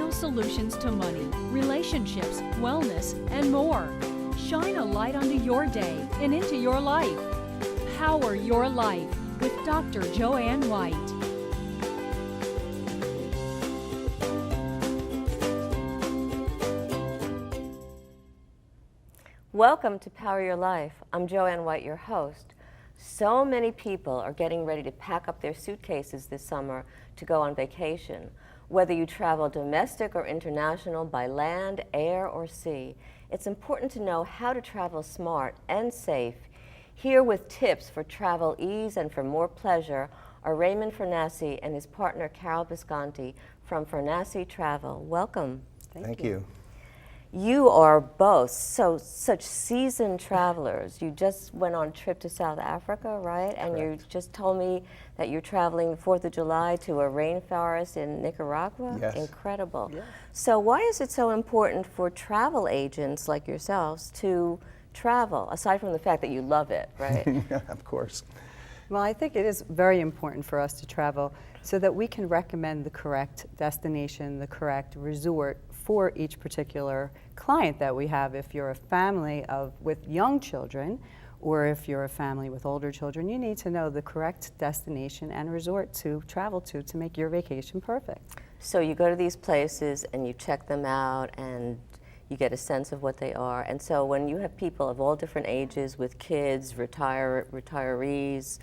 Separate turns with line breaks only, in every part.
professional solutions to money, relationships, wellness, and more. Shine a light onto your day and into your life. Power Your Life with Dr. Joanne White.
Welcome to Power Your Life. I'm Joanne White, your host. So many people are getting ready to pack up their suitcases this summer to go on vacation. Whether you travel domestic or international, by land, air, or sea, it's important to know how to travel smart and safe. Here with tips for travel ease and for more pleasure are Raymond Farnesi and his partner Carol Bisconti from Farnesi Travel. Welcome.
Thank you.
You are both such seasoned travelers. You just went on a trip to South Africa, right? And
Correct.
you just told me that you're traveling the 4th of July to a rainforest in Nicaragua.
Yes.
Incredible.
Yes.
So why is it so important for travel agents like yourselves to travel, aside from the fact that you love it, right?
Of course.
Well, I think it is very important for us to travel so that we can recommend the correct destination, the correct resort for each particular client that we have. If you're a family with young children, or if you're a family with older children, you need to know the correct destination and resort to travel to make your vacation perfect.
So you go to these places and you check them out and you get a sense of what they are. And so when you have people of all different ages with kids, retirees,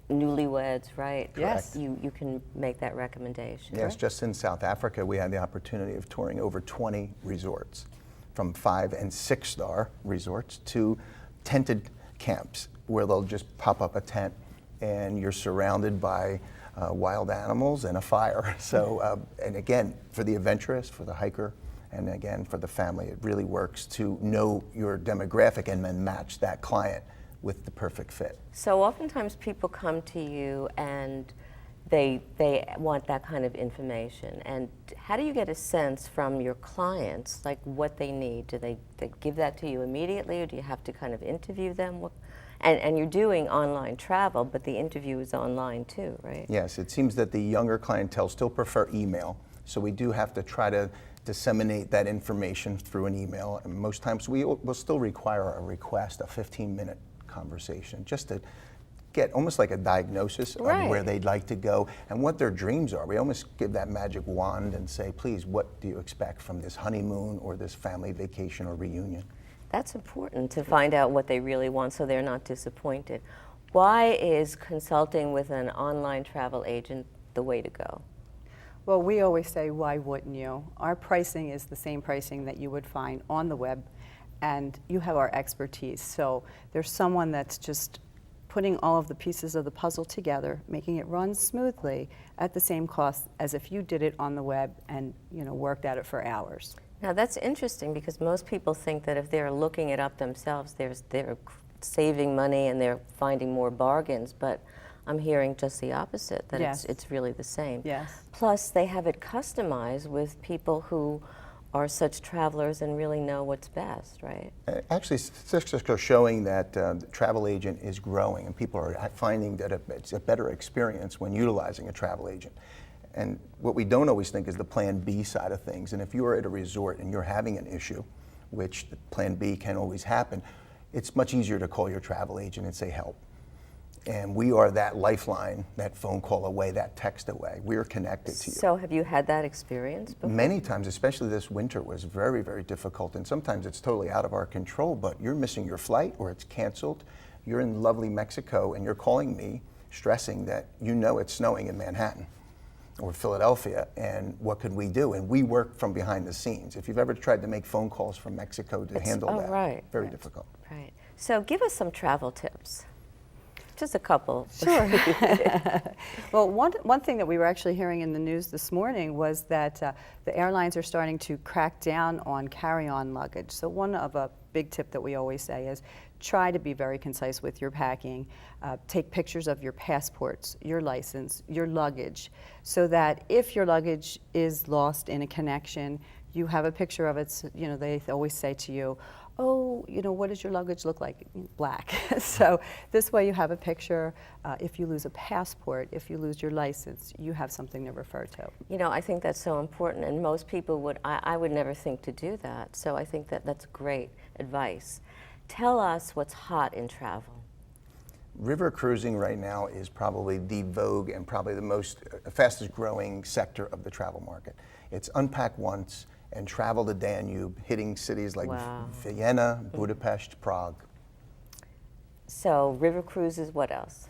newlyweds, right?
Yes.
You can make that recommendation.
Yes, just in South Africa, we had the opportunity of touring over 20 resorts, from 5- and 6-star resorts to tented camps where they'll just pop up a tent and you're surrounded by wild animals and a fire. So, and again, for the adventurous, for the hiker, and again, for the family, it really works to know your demographic and then match that client with the perfect fit.
So oftentimes people come to you and they want that kind of information. And how do you get a sense from your clients, like what they need? Do they give that to you immediately, or do you have to kind of interview them? And you're doing online travel, but the interview is online too, right?
Yes, it seems that the younger clientele still prefer email, so we do have to try to disseminate that information through an email. And most times we will still require a request, a 15-minute conversation, just to get almost like a diagnosis of where they'd like to go and what their dreams are. We almost give that magic wand and say, please, what do you expect from this honeymoon or this family vacation or reunion?
That's important to find out what they really want so they're not disappointed. Why is consulting with an online travel agent the way to go?
Well, we always say, why wouldn't you? Our pricing is the same pricing that you would find on the web, and you have our expertise. So there's someone that's just putting all of the pieces of the puzzle together, making it run smoothly at the same cost as if you did it on the web and worked at it for hours.
Now that's interesting, because most people think that if they're looking it up themselves, they're saving money and they're finding more bargains, but I'm hearing just the opposite, that
Yes.
it's really the same.
Yes.
Plus they have it customized with people who are such travelers and really know what's best, right?
Actually, statistics are showing that the travel agent is growing, and people are finding that it's a better experience when utilizing a travel agent. And what we don't always think is the plan B side of things. And if you're at a resort and you're having an issue, which plan B can always happen, it's much easier to call your travel agent and say help. And we are that lifeline, that phone call away, that text away. We're connected to you.
So have you had that experience before?
Many times, especially this winter, was very, very difficult. And sometimes it's totally out of our control, but you're missing your flight or it's canceled. You're in lovely Mexico and you're calling me stressing that it's snowing in Manhattan or Philadelphia, and what could we do? And we work from behind the scenes. If you've ever tried to make phone calls from Mexico to handle that, very difficult.
Right. So give us some travel tips. Just a couple.
Sure. Well, one thing that we were actually hearing in the news this morning was that the airlines are starting to crack down on carry-on luggage. So one of a big tip that we always say is try to be very concise with your packing. Take pictures of your passports, your license, your luggage, so that if your luggage is lost in a connection, you have a picture of it. So, you know, they always say to you, oh, you know, what does your luggage look like? Black. So this way you have a picture. If you lose a passport, if you lose your license, you have something to refer to.
You know, I think that's so important, and most people would, I would never think to do that. So I think that that's great advice. Tell us what's hot in travel.
River cruising right now is probably the vogue and probably the most fastest growing sector of the travel market. It's unpack once and travel the Danube, hitting cities like Vienna, Budapest, Prague.
So river cruises, what else?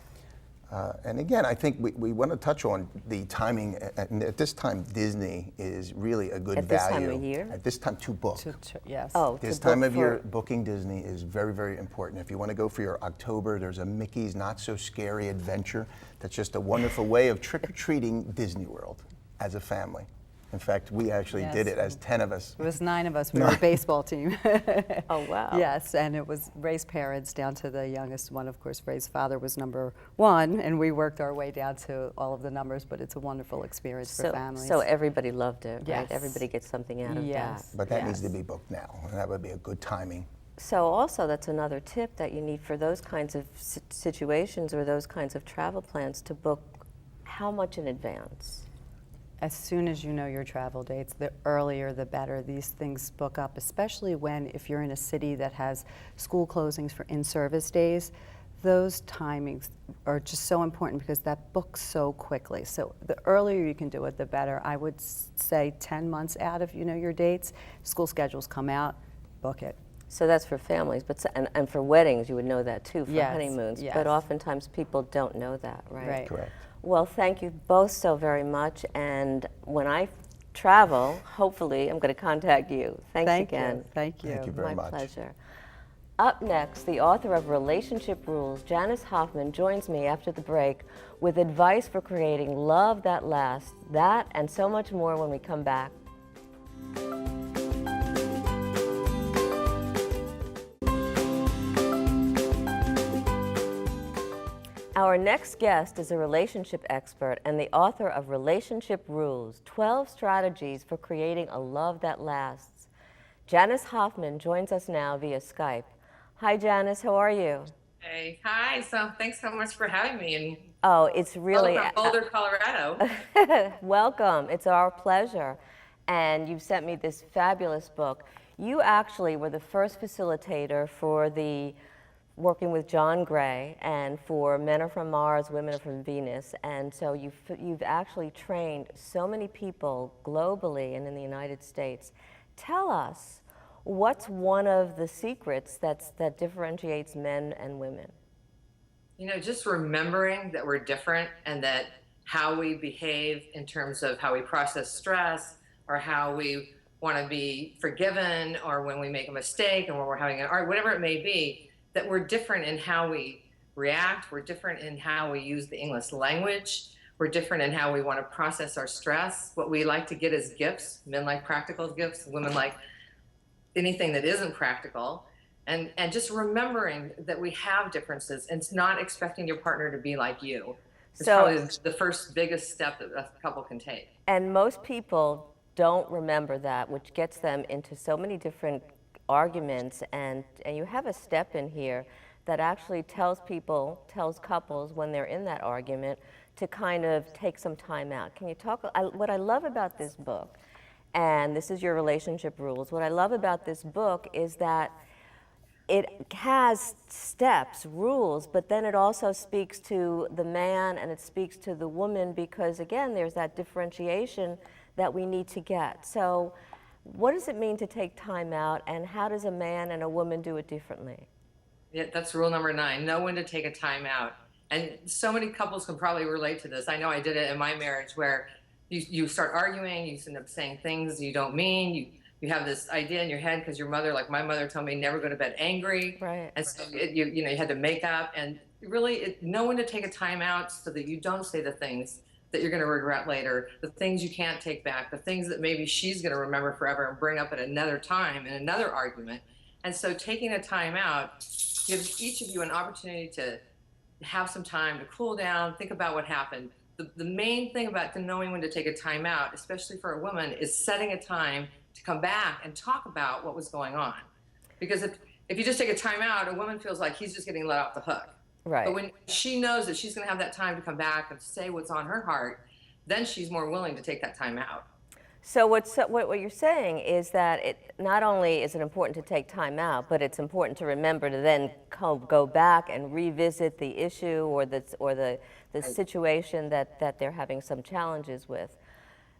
And again, I think we want to touch on the timing. At this time, Disney is really a good value.
At this time of year?
At this time, to book.
Yes.
Oh,
This time of year, booking Disney is very, very important. If you want to go for your October, there's a Mickey's Not So Scary Adventure. That's just a wonderful way of trick-or-treating Disney World as a family. In fact, we actually did it as 10 of us.
It was 9 of us. We were a baseball team.
Oh, wow.
Yes, and it was Ray's parents down to the youngest one. Of course, Ray's father was number 1, and we worked our way down to all of the numbers, but it's a wonderful experience for families.
So everybody loved it, right?
Yes.
Everybody gets something out of that.
But that needs to be booked now, and that would be a good timing.
So also, that's another tip that you need for those kinds of situations or those kinds of travel plans, to book how much in advance?
As soon as you know your travel dates, the earlier the better. These things book up, especially if you're in a city that has school closings for in-service days. Those timings are just so important because that books so quickly. So the earlier you can do it, the better. I would say 10 months out if you know your dates. School schedules come out, book it.
So that's for families, but and for weddings, you would know that too, for
Yes,
honeymoons.
yes.
But oftentimes people don't know that, right?
Right.
Correct.
Well, thank you both so very much. And when I travel, hopefully, I'm going to contact you. Thanks again.
Thank you.
Thank you very much.
My pleasure. Up next, the author of Relationship Rules, Janice Hoffman, joins me after the break with advice for creating love that lasts. That and so much more when we come back. Our next guest is a relationship expert and the author of Relationship Rules, 12 Strategies for Creating a Love That Lasts. Janice Hoffman joins us now via Skype. Hi, Janice, how are you?
Hey, hi, so thanks so much for having me. And
Oh, it's really...
from Boulder, Colorado.
Welcome, it's our pleasure. And you've sent me this fabulous book. You actually were the first facilitator for the working with John Gray and for Men Are From Mars, Women Are From Venus. And so you've actually trained so many people globally and in the United States. Tell us, what's one of the secrets that differentiates men and women?
You know, just remembering that we're different and that how we behave in terms of how we process stress or how we want to be forgiven or when we make a mistake and when we're having an art, whatever it may be, that we're different in how we react, we're different in how we use the English language, we're different in how we want to process our stress, what we like to get as gifts. Men like practical gifts, women like anything that isn't practical. And just remembering that we have differences and it's not expecting your partner to be like you. It's probably the first biggest step that a couple can take.
And most people don't remember that, which gets them into so many different arguments, and you have a step in here that actually tells couples when they're in that argument to kind of take some time out. Can you talk, what I love about this book, and this is your Relationship Rules, what I love about this book is that it has steps, rules, but then it also speaks to the man and it speaks to the woman because again, there's that differentiation that we need to get. So what does it mean to take time out, and how does a man and a woman do it differently?
Yeah, that's rule number 9, know when to take a time out. And so many couples can probably relate to this. I know I did it in my marriage where you start arguing, you end up saying things you don't mean, you have this idea in your head because your mother, like my mother told me, never go to bed angry.
Right.
And so you had to make up, and really know when to take a time out so that you don't say the things that you're going to regret later, the things you can't take back, the things that maybe she's going to remember forever and bring up at another time in another argument. And so taking a time out gives each of you an opportunity to have some time to cool down, think about what happened. The main thing about knowing when to take a time out, especially for a woman, is setting a time to come back and talk about what was going on. Because if you just take a time out, a woman feels like he's just getting let off the hook.
Right.
But when she knows that she's going to have that time to come back and say what's on her heart, then she's more willing to take that time out.
So what you're saying is that it not only is it important to take time out, but it's important to remember to then go back and revisit the issue or the situation that they're having some challenges with.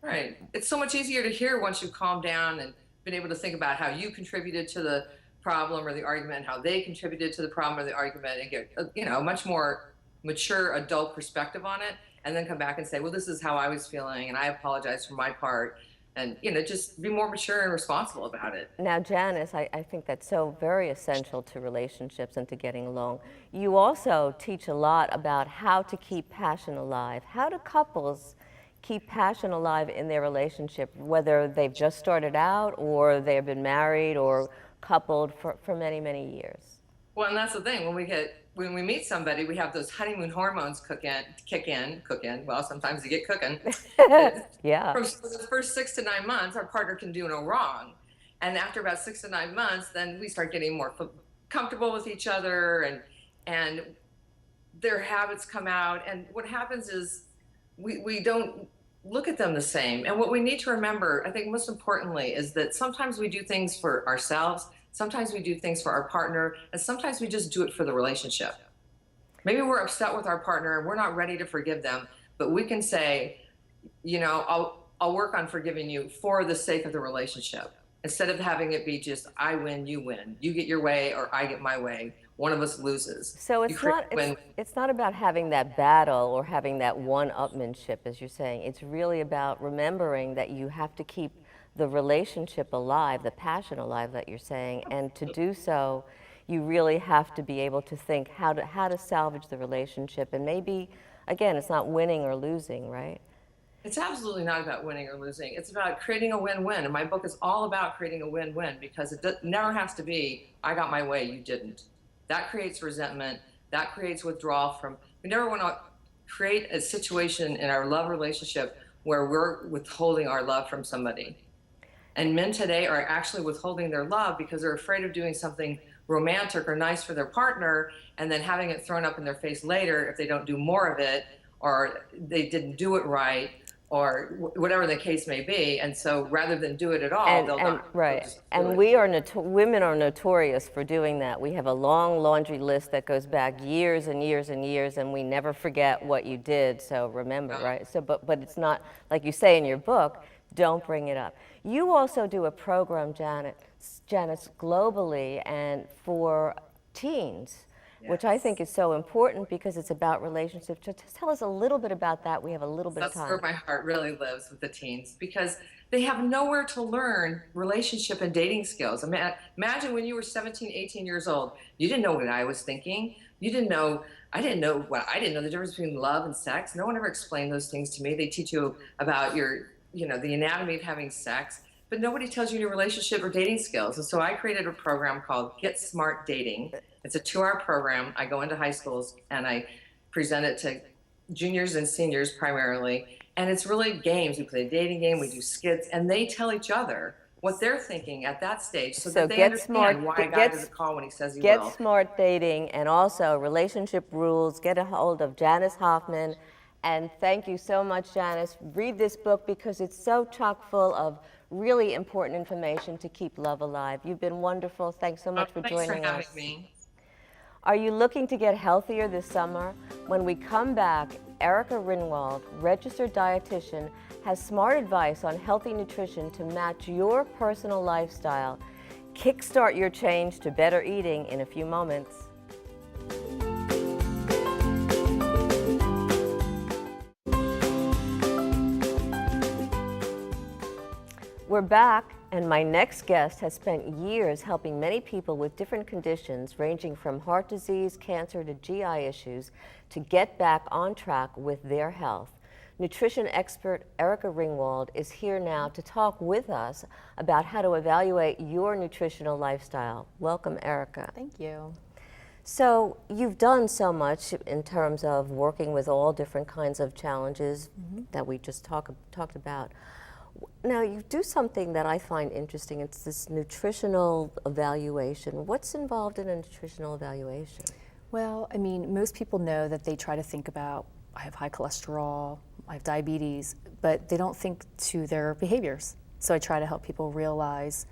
Right. It's so much easier to hear once you've calmed down and been able to think about how you contributed to the problem or the argument, how they contributed to the problem or the argument, and get a much more mature adult perspective on it, and then come back and say, well, this is how I was feeling, and I apologize for my part. And just be more mature and responsible about it.
Now, Janice, I think that's so very essential to relationships and to getting along. You also teach a lot about how to keep passion alive. How do couples keep passion alive in their relationship, whether they've just started out or they've been married or coupled for many, many years?
Well, and that's the thing. When we meet somebody, we have those honeymoon hormones kick in. Well, sometimes they get cooking.
Yeah.
From the first 6 to 9 months, our partner can do no wrong. And after about 6 to 9 months, then we start getting more comfortable with each other, and their habits come out. And what happens is we don't look at them the same. And what we need to remember, I think most importantly, is that sometimes we do things for ourselves, sometimes we do things for our partner, and sometimes we just do it for the relationship. Maybe we're upset with our partner and we're not ready to forgive them, but we can say, I'll work on forgiving you for the sake of the relationship. Instead of having it be just, I win, you win. You get your way or I get my way. One of us loses.
So it's not about having that battle or having that one-upmanship, as you're saying. It's really about remembering that you have to keep the relationship alive, the passion alive that you're saying, and to do so, you really have to be able to think how to salvage the relationship. And maybe, again, it's not winning or losing, right?
It's absolutely not about winning or losing. It's about creating a win-win. And my book is all about creating a win-win, because it never has to be, I got my way, you didn't. That creates resentment. That creates withdrawal we never want to create a situation in our love relationship where we're withholding our love from somebody. And men today are actually withholding their love because they're afraid of doing something romantic or nice for their partner and then having it thrown up in their face later if they don't do more of it, or they didn't do it right, or whatever the case may be. And so rather than do it at all, they'll not.
Right. And women are notorious for doing that. We have a long laundry list that goes back years and years and years, and we never forget what you did. So remember, right? So, but it's not, like you say in your book, don't bring it up. You also do a program, Janice, globally and for teens, which I think is so important because it's about relationships. Just tell us a little bit about that. We have a little bit of time.
That's where my heart really lives, with the teens, because they have nowhere to learn relationship and dating skills. Imagine when you were 17, 18 years old, you didn't know what I was thinking. I didn't know the difference between love and sex. No one ever explained those things to me. They teach you about the anatomy of having sex, but nobody tells you your relationship or dating skills. And so I created a program called Get Smart Dating. It's a 2-hour program. I go into high schools and I present it to juniors and seniors primarily. And it's really games. We play a dating game, we do skits, and they tell each other what they're thinking at that stage so that they understand why a guy doesn't call when he says he will.
Get Smart Dating, and also Relationship Rules. Get a hold of Janice Hoffman. And thank you so much, Janice. Read this book because it's so chock full of really important information to keep love alive. You've been wonderful. Thanks so much for joining us.
Thanks for having me.
Are you looking to get healthier this summer? When we come back, Erika Ringwald, registered dietitian, has smart advice on healthy nutrition to match your personal lifestyle. Kickstart your change to better eating in a few moments. We're back, and my next guest has spent years helping many people with different conditions ranging from heart disease, cancer to GI issues to get back on track with their health. Nutrition expert Erika Ringwald is here now to talk with us about how to evaluate your nutritional lifestyle. Welcome, Erika.
Thank you.
So you've done so much in terms of working with all different kinds of challenges that we just talked about. Now you do something that I find interesting. It's this nutritional evaluation. What's involved in a nutritional evaluation?
Well, I mean, most people know that they try to think about, I have high cholesterol, I have diabetes, but they don't think to their behaviors. So I try to help people realize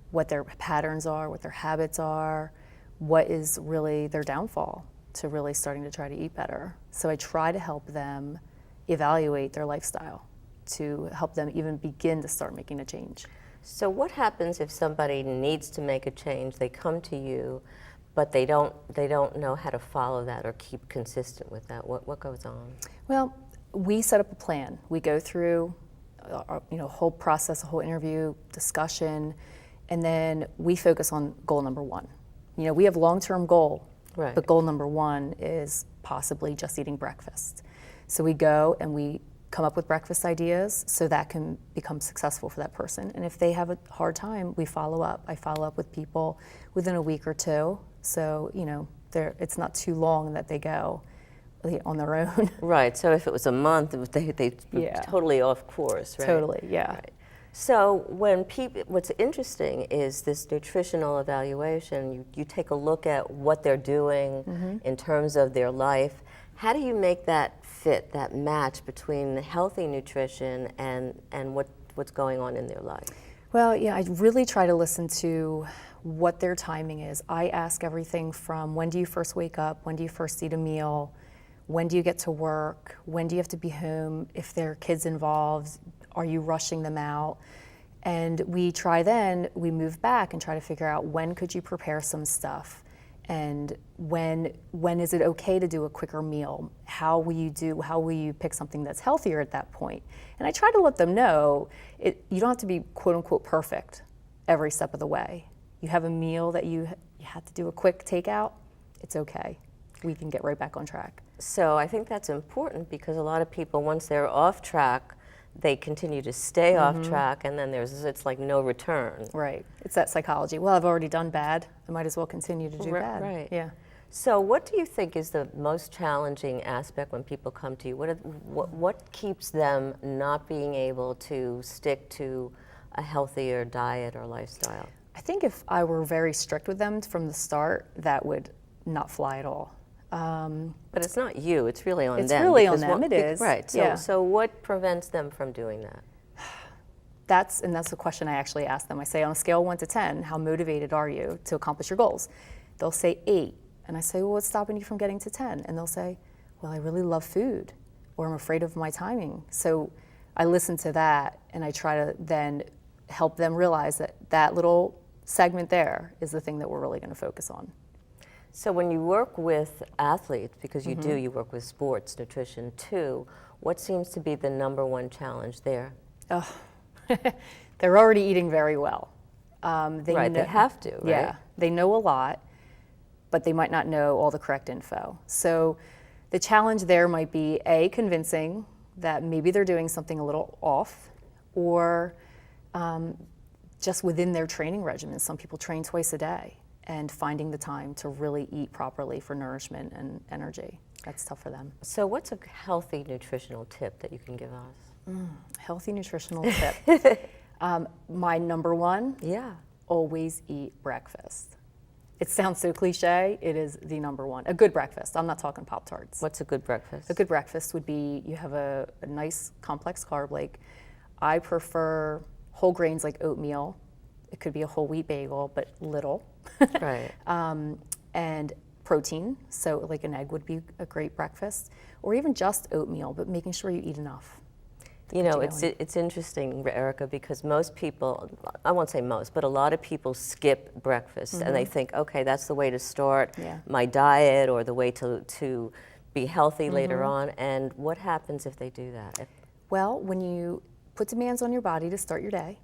what their patterns are, what their habits are, what is really their downfall to really starting to try to eat better. So I try to help them evaluate their lifestyle to help them even begin to start making a change.
So what happens if somebody needs to make a change? They come to you, but they don't know how to follow that or keep consistent with that. What goes on?
Well, we set up a plan. We go through a whole process, a whole interview, discussion, and then we focus on goal number one. You know, we have long-term goal,
Right.
but goal number one is possibly just eating breakfast. So we go and we come up with breakfast ideas so that can become successful for that person. And if they have a hard time, we follow up. I follow up with people within a week or two. So, you know, it's not too long that they go on their own.
Right. So if it was a month, they
Yeah.
totally off course, right?
Totally, yeah.
Right. So when what's interesting is this nutritional evaluation. You take a look at what they're doing in terms of their life. How do you make that fit, that match between healthy nutrition and what's going on in their life?
Well, yeah, I really try to listen to what their timing is. I ask everything from when do you first wake up, when do you first eat a meal, when do you get to work, when do you have to be home, if there are kids involved, are you rushing them out? And we move back and try to figure out when could you prepare some stuff, and when is it okay to do a quicker meal? How will you pick something that's healthier at that point? And I try to let them know you don't have to be quote unquote perfect every step of the way. You have a meal that you had to do a quick takeout, it's okay. We can get right back on track.
So I think that's important because a lot of people, once they're off track, they continue to stay off track, and then it's like no return.
Right. It's that psychology. Well, I've already done bad. I might as well continue to do bad.
Right.
Yeah.
So what do you think is the most challenging aspect when people come to you? What keeps them not being able to stick to a healthier diet or lifestyle?
I think if I were very strict with them from the start, that would not fly at all.
But it's not you, it's really on them.
It's really on
because
them, it is.
Right, so,
Yeah.
so what prevents them from doing that?
That's the question I actually ask them. I say, on a scale of 1 to 10, how motivated are you to accomplish your goals? They'll say 8. And I say, well, what's stopping you from getting to 10? And they'll say, well, I really love food, or I'm afraid of my timing. So I listen to that, and I try to then help them realize that that little segment there is the thing that we're really going to focus on.
So when you work with athletes, because you work with sports nutrition too, what seems to be the number one challenge there?
Oh, they're already eating very well. They
have to, right?
Yeah, they know a lot, but they might not know all the correct info. So the challenge there might be convincing that maybe they're doing something a little off, or just within their training regimen. Some people train twice a day, and finding the time to really eat properly for nourishment and energy. That's tough for them.
So what's a healthy nutritional tip that you can give us?
Healthy nutritional tip. My number one,
Yeah.
always eat breakfast. It sounds so cliche, it is the number one. A good breakfast, I'm not talking Pop-Tarts.
What's a good breakfast?
A good breakfast would be, you have a nice complex carb, like I prefer whole grains like oatmeal. It could be a whole wheat bagel, but little.
Right.
And protein, so like an egg would be a great breakfast, or even just oatmeal, but making sure you eat enough.
You know,
Keep you going.
it's interesting, Erika, because most people, I won't say most, but a lot of people skip breakfast and they think, okay, that's the way to start
Yeah.
my diet or the way to be healthy later on. And what happens if they do that?
Well, when you put demands on your body to start your day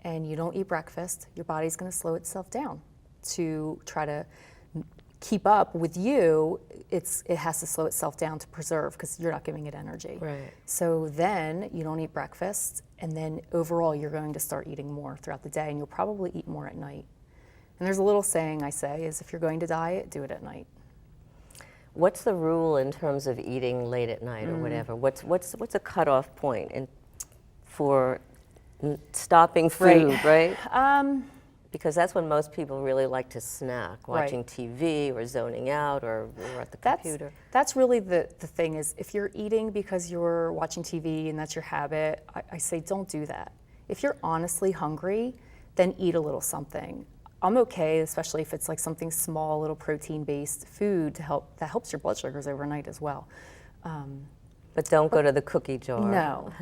and you don't eat breakfast, your body's going to slow itself down to try to keep up with you. It has to slow itself down to preserve because you're not giving it energy.
Right.
So then you don't eat breakfast, and then overall you're going to start eating more throughout the day, and you'll probably eat more at night. And there's a little saying I say is if you're going to diet, do it at night.
What's the rule in terms of eating late at night or whatever? What's a cutoff point for stopping food, right? Because that's when most people really like to snack, watching TV or zoning out or at the computer.
That's really the thing is if you're eating because you're watching TV and that's your habit, I say don't do that. If you're honestly hungry, then eat a little something. I'm okay, especially if it's like something small, little protein-based food that helps your blood sugars overnight as well.
But don't go to the cookie jar.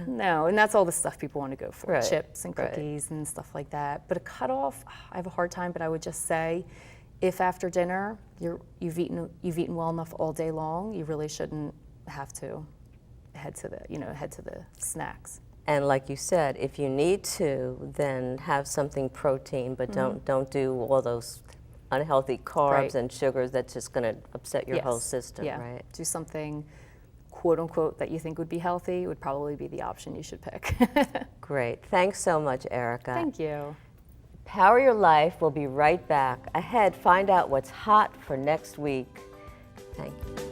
No, and that's all the stuff people want to go for,
Right,
chips and cookies and stuff like that. But a cutoff, I have a hard time, but I would just say, if after dinner you've eaten well enough all day long, you really shouldn't have to head to the snacks.
And like you said, if you need to, then have something protein, but don't do all those unhealthy carbs and sugars. That's just going to upset your whole system, right?
Do something quote unquote that you think would be healthy would probably be the option you should pick.
Great. Thanks so much, Erika.
Thank you.
Power Your Life will be right back. Ahead, find out what's hot for next week. Thank you.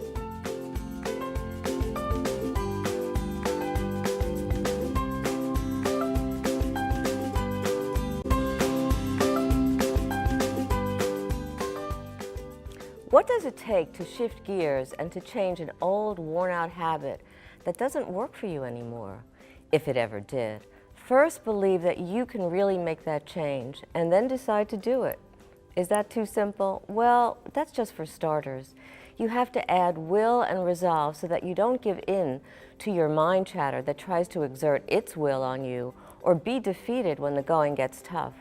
What does it take to shift gears and to change an old, worn-out habit that doesn't work for you anymore, if it ever did? First, believe that you can really make that change, and then decide to do it. Is that too simple? Well, that's just for starters. You have to add will and resolve so that you don't give in to your mind chatter that tries to exert its will on you or be defeated when the going gets tough.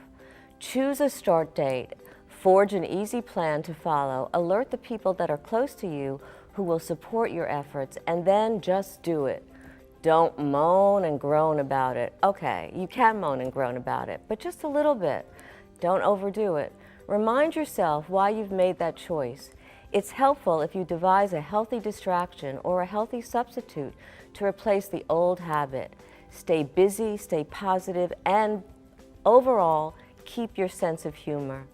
Choose a start date. Forge an easy plan to follow, alert the people that are close to you who will support your efforts, and then just do it. Don't moan and groan about it. Okay, you can moan and groan about it, but just a little bit. Don't overdo it. Remind yourself why you've made that choice. It's helpful if you devise a healthy distraction or a healthy substitute to replace the old habit. Stay busy, stay positive, and overall, keep your sense of humor.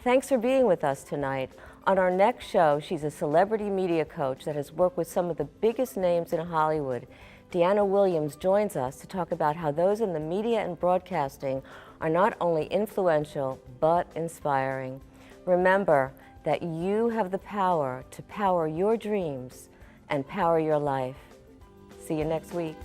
Thanks for being with us tonight. On our next show, she's a celebrity media coach that has worked with some of the biggest names in Hollywood. Deanna Williams joins us to talk about how those in the media and broadcasting are not only influential, but inspiring. Remember that you have the power to power your dreams and power your life. See you next week.